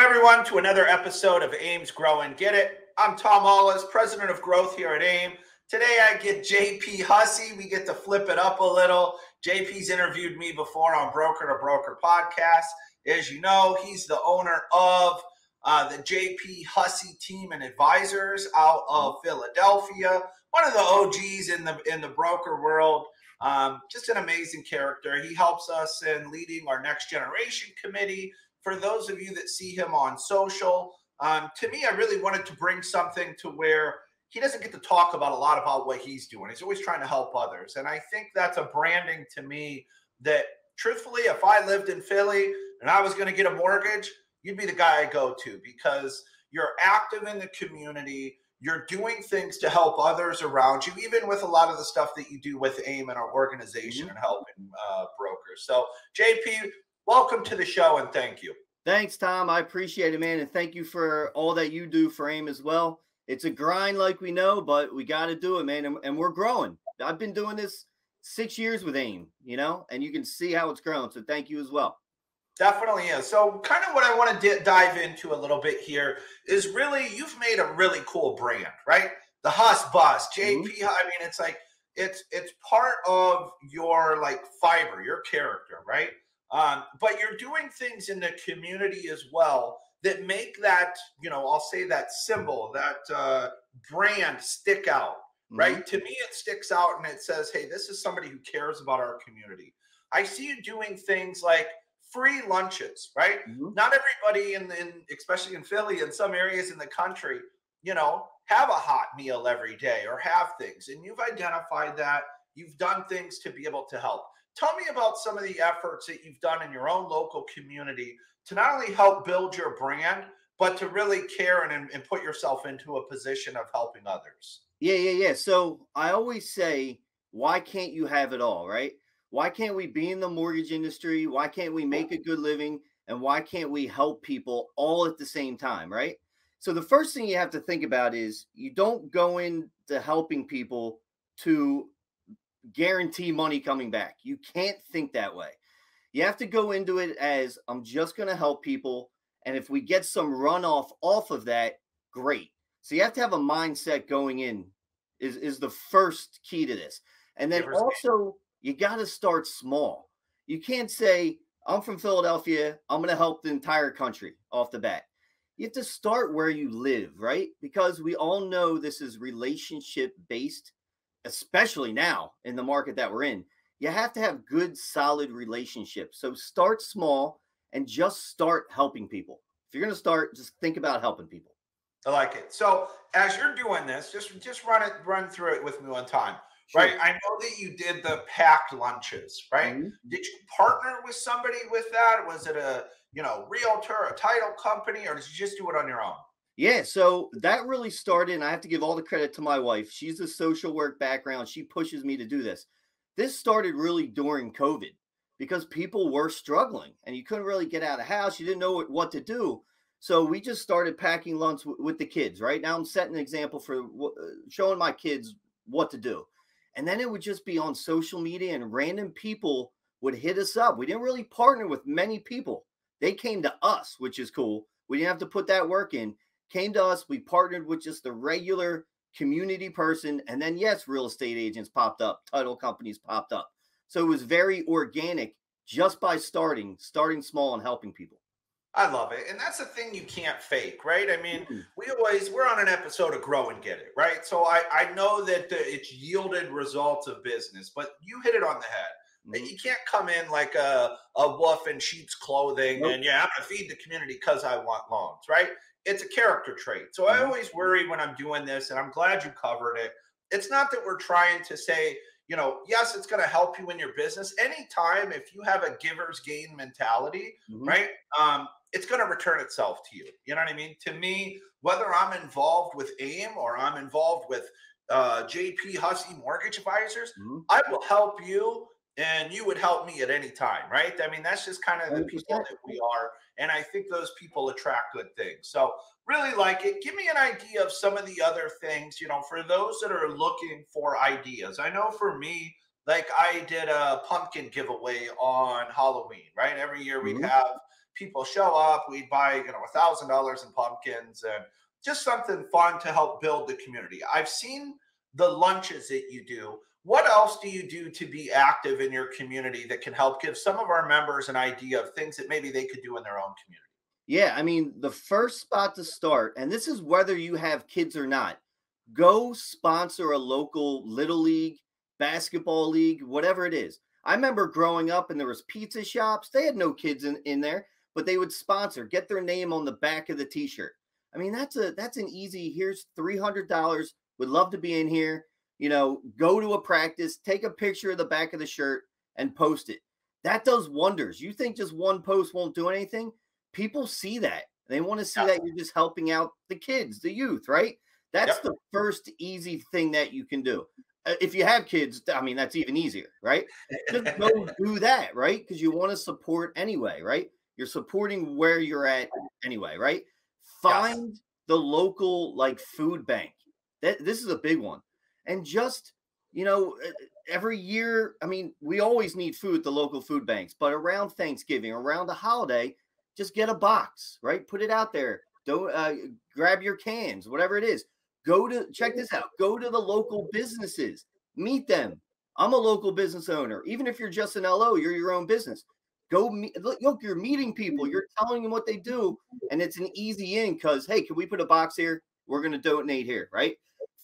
everyone, to another episode of AIME's Grow and Get It. I'm Tom Allis, President of Growth here at AIME. Today I get JP Hussey. We get to flip it up a little. JP's interviewed me before on Broker to Broker podcast. As you know, he's the owner of the JP Hussey Team and Advisors out of Philadelphia. One of the OGs in the broker world. Just an amazing character. He helps us in leading our next generation committee. For those of you that see him on social, to me, I really wanted to bring something to where he doesn't get to talk about a lot about what he's doing. He's always trying to help others. And I think that's a branding to me that, truthfully, if I lived in Philly and I was going to get a mortgage, you'd be the guy I go to, because you're active in the community. You're doing things to help others around you, even with a lot of the stuff that you do with AIME and our organization and helping brokers. So, JP, welcome to the show, and thank you. Thanks, Tom. I appreciate it, man. And thank you for all that you do for AIME as well. It's a grind, like we know, but we got to do it, man. And we're growing. I've been doing this 6 years with AIME, and you can see how it's grown. So thank you as well. Definitely is. So kind of what I want to dive into a little bit here is really, you've made a really cool brand, right? The Huss Bus, JP. I mean, it's like, it's part of your fiber, your character, right? But you're doing things in the community as well that make that, I'll say that symbol, that brand stick out, right? To me, it sticks out and it says, hey, this is somebody who cares about our community. I see you doing things like free lunches, right? Not everybody especially in Philly and some areas in the country, have a hot meal every day or have things. And you've identified that. You've done things to be able to help. Tell me about some of the efforts that you've done in your own local community to not only help build your brand, but to really care and put yourself into a position of helping others. Yeah. So I always say, why can't you have it all, right? Why can't we be in the mortgage industry? Why can't we make a good living? And why can't we help people all at the same time, right? So the first thing you have to think about is you don't go into helping people to guarantee money coming back. You can't think that way. You have to go into it as, I'm just going to help people. And if we get some runoff off of that, great. So you have to have a mindset going in is the first key to this. And then also, you got to start small. You can't say, I'm from Philadelphia, I'm going to help the entire country off the bat. You have to start where you live, right? Because we all know this is relationship based, especially now in the market that we're in. You have to have good, solid relationships. So start small and just start helping people. If you're going to start, just think about helping people. I like it. So as you're doing this, just run through it with me one time. Sure. Right. I know that you did the packed lunches, right? Did you partner with somebody with that? Was it a, realtor, a title company, or did you just do it on your own? Yeah. So that really started, and I have to give all the credit to my wife. She's a social work background. She pushes me to do this. This started really during COVID because people were struggling and you couldn't really get out of the house. You didn't know what to do. So we just started packing lunch with the kids. Right now I'm setting an example for showing my kids what to do. And then it would just be on social media and random people would hit us up. We didn't really partner with many people. They came to us, which is cool. We didn't have to put that work in. Came to us. We partnered with just the regular community person. And then, yes, real estate agents popped up. Title companies popped up. So it was very organic just by starting small and helping people. I love it. And that's the thing you can't fake, right? I mean, we're on an episode of Grow and Get It, right? So I know that it's yielded results of business, but you hit it on the head. You can't come in like a wolf in sheep's clothing and, I'm going to feed the community because I want loans, right? It's a character trait. So I always worry when I'm doing this, and I'm glad you covered it. It's not that we're trying to say, yes, it's going to help you in your business. Anytime, if you have a giver's gain mentality, right? It's going to return itself to you. You know what I mean? To me, whether I'm involved with AIME or I'm involved with JP Hussey Mortgage Advisors, I will help you and you would help me at any time, right? I mean, that's just kind of the people that we are. And I think those people attract good things. So really like it. Give me an idea of some of the other things, for those that are looking for ideas. I know for me, like I did a pumpkin giveaway on Halloween, right? Every year we have people show up. We buy, $1,000 in pumpkins and just something fun to help build the community. I've seen the lunches that you do. What else do you do to be active in your community that can help give some of our members an idea of things that maybe they could do in their own community? Yeah, I mean, the first spot to start, and this is whether you have kids or not, go sponsor a local little league, basketball league, whatever it is. I remember growing up and there was pizza shops. They had no kids in there, but they would sponsor, get their name on the back of the t-shirt. I mean, that's an easy, here's $300. Would love to be in here. Go to a practice, take a picture of the back of the shirt and post it. That does wonders. You think just one post won't do anything? People see that. They want to see that you're just helping out the kids, the youth, right? That's the first easy thing that you can do. If you have kids, I mean, that's even easier, right? Just go do that, right? Because you want to support anyway, right? You're supporting where you're at anyway, right? Find the local food bank. This is a big one. And just, every year, I mean, we always need food at the local food banks, but around Thanksgiving, around the holiday, just get a box, right? Put it out there. Don't grab your cans, whatever it is. Check this out. Go to the local businesses, meet them. I'm a local business owner. Even if you're just an LO, you're your own business. Look, you're meeting people. You're telling them what they do, and it's an easy in because, hey, can we put a box here? We're going to donate here, right?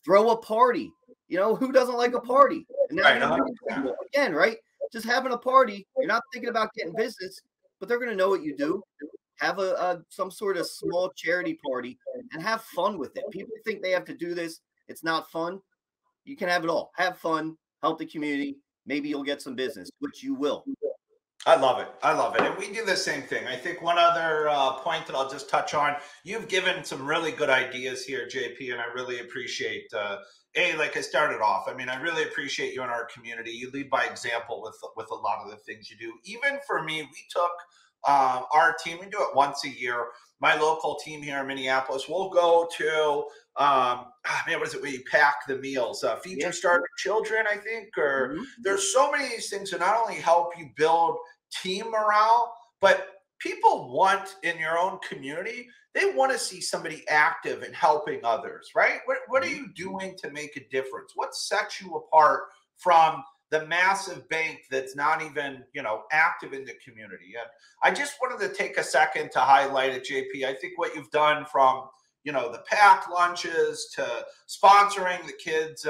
Throw a party. Who doesn't like a party? And now people again, right? Just having a party. You're not thinking about getting business, but they're going to know what you do. Have some sort of small charity party and have fun with it. People think they have to do this. It's not fun. You can have it all. Have fun, help the community. Maybe you'll get some business, which you will. I love it. I love it. And we do the same thing. I think one other point that I'll just touch on, you've given some really good ideas here, JP, and I really appreciate, like I started off, I mean, I really appreciate you in our community. You lead by example with a lot of the things you do. Even for me, we took our team, we do it once a year. My local team here in Minneapolis, we'll go to, what is it? We pack the meals, feed your starving children, I think, or there's so many of these things that not only help you build team morale, but people want in your own community, they want to see somebody active and helping others, right? What are you doing to make a difference? What sets you apart from the massive bank that's not even, active in the community? And I just wanted to take a second to highlight it, JP. I think what you've done from, the packed lunches to sponsoring the kids,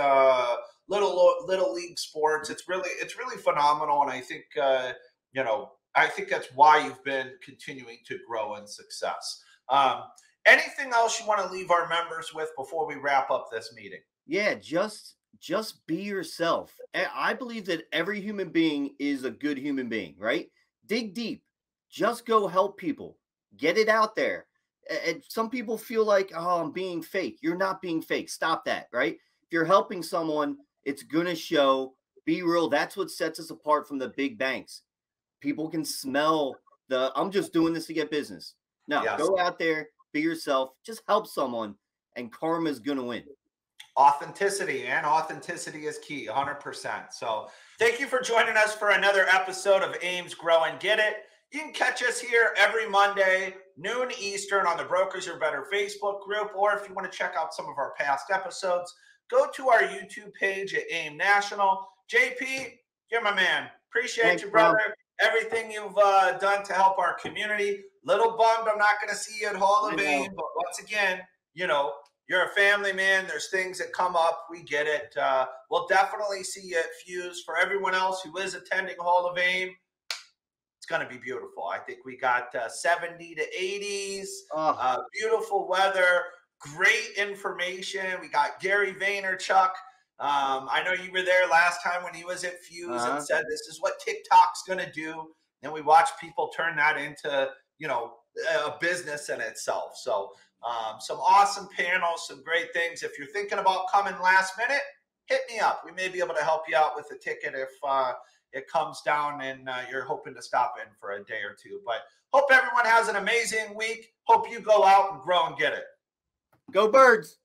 little league sports, it's really phenomenal. And I think, I think that's why you've been continuing to grow in success. Anything else you want to leave our members with before we wrap up this meeting? Yeah, just be yourself. I believe that every human being is a good human being, right? Dig deep. Just go help people. Get it out there. And some people feel like, oh, I'm being fake. You're not being fake. Stop that, right? If you're helping someone, it's going to show. Be real. That's what sets us apart from the big banks. People can smell I'm just doing this to get business. No, Go out there, be yourself, just help someone, and karma's going to win. Authenticity is key, 100%. So thank you for joining us for another episode of AIME's Grow and Get It. You can catch us here every Monday, noon Eastern on the Brokers Are Better Facebook group, or if you want to check out some of our past episodes, go to our YouTube page at AIME National. JP, you're my man. Appreciate you, brother. Everything you've done to help our community. Little bummed I'm not going to see you at Hall of AIME, but once again, you're a family man. There's things that come up. We get it. We'll definitely see you at Fuse. For everyone else who is attending Hall of AIME, it's going to be beautiful. I think we got 70 to 80s, beautiful weather, great information. We got Gary Vaynerchuk. I know you were there last time when he was at Fuse and said, this is what TikTok's going to do. And we watch people turn that into, a business in itself. So some awesome panels, some great things. If you're thinking about coming last minute, hit me up. We may be able to help you out with a ticket if it comes down and you're hoping to stop in for a day or two. But hope everyone has an amazing week. Hope you go out and grow and get it. Go Birds.